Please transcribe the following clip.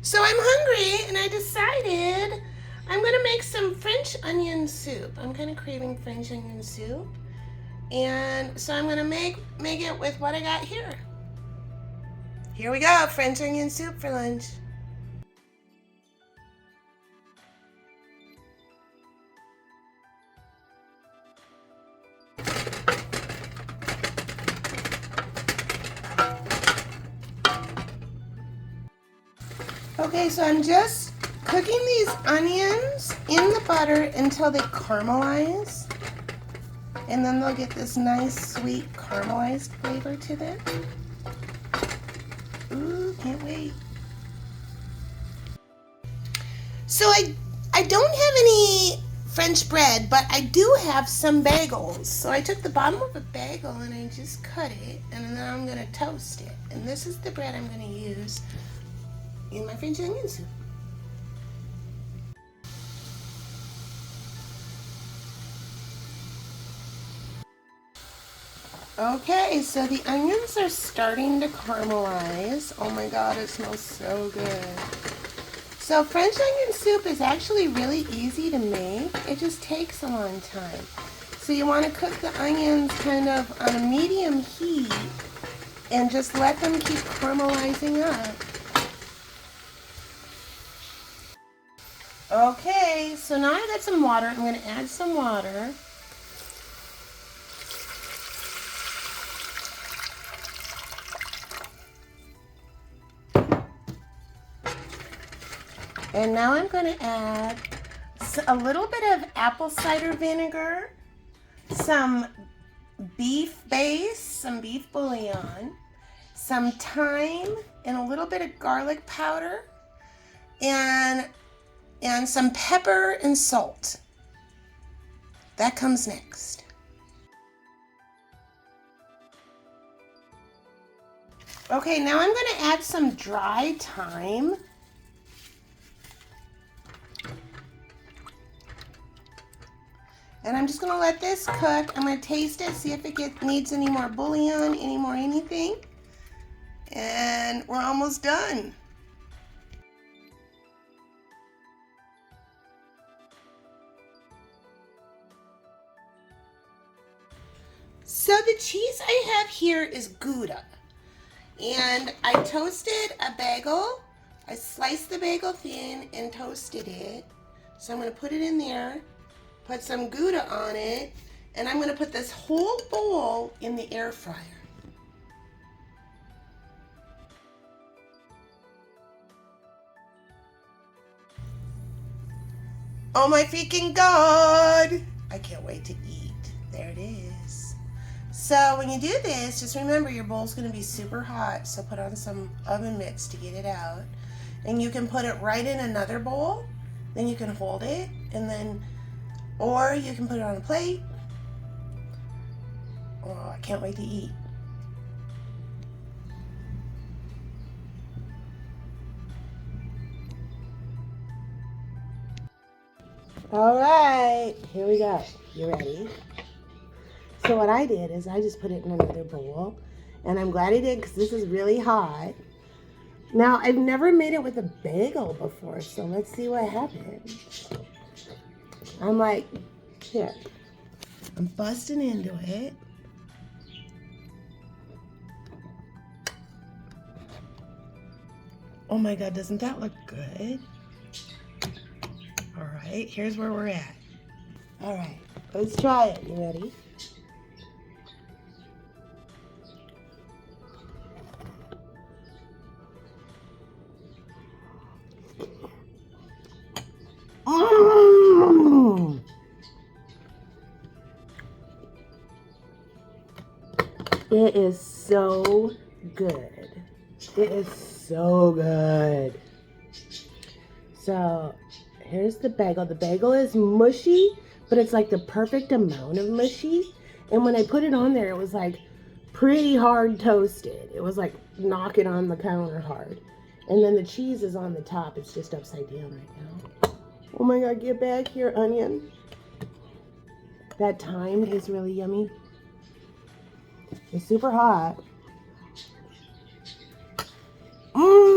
So I'm hungry and I decided I'm gonna make some French onion soup. I'm kind of craving French onion soup. And so I'm gonna make it with what I got here. Here we go, French onion soup for lunch. Okay, so I'm just cooking these onions in the butter until they caramelize. And then they'll get this nice, sweet, caramelized flavor to them. Ooh, can't wait. So I don't have any French bread, but I do have some bagels. So I took the bottom of a bagel and I just cut it, and then I'm gonna toast it. And this is the bread I'm gonna use in my French onion soup. Okay, so the onions are starting to caramelize. Oh my god, it smells so good. So French onion soup is actually really easy to make. It just takes a long time. So you want to cook the onions kind of on a medium heat and just let them keep caramelizing up. Okay, so now I got some water. I'm going to add some water. And now I'm going to add a little bit of apple cider vinegar, some beef base, some beef bouillon, some thyme, and a little bit of garlic powder, and some pepper and salt. That comes next. Okay, now I'm going to add some dry thyme. And I'm just going to let this cook. I'm going to taste it, see if it needs any more bouillon, any more anything. And we're almost done. So the cheese I have here is Gouda. And I toasted a bagel. I sliced the bagel thin and toasted it. So I'm going to put it in there. Put some Gouda on it, and I'm going to put this whole bowl in the air fryer. Oh my freaking god! I can't wait to eat. There it is. So when you do this, just remember your bowl's going to be super hot, so put on some oven mitts to get it out. And you can put it right in another bowl, then you can hold it, and then or you can put it on a plate. Oh, I can't wait to eat. All right, here we go. You ready? So what I did is I just put it in another bowl. And I'm glad I did because this is really hot. Now, I've never made it with a bagel before, so let's see what happens. I'm like, here. I'm busting into it. Oh my god, doesn't that look good? All right, here's where we're at. All right, let's try it. You ready? Mm. It is so good. It is so good. So here's the bagel. The bagel is mushy, but it's like the perfect amount of mushy. And when I put it on there, it was like pretty hard toasted. It was like knocking on the counter hard. And then the cheese is on the top. It's just upside down right now. Oh my god, get back here, onion. That thyme is really yummy. It's super hot. Mmm.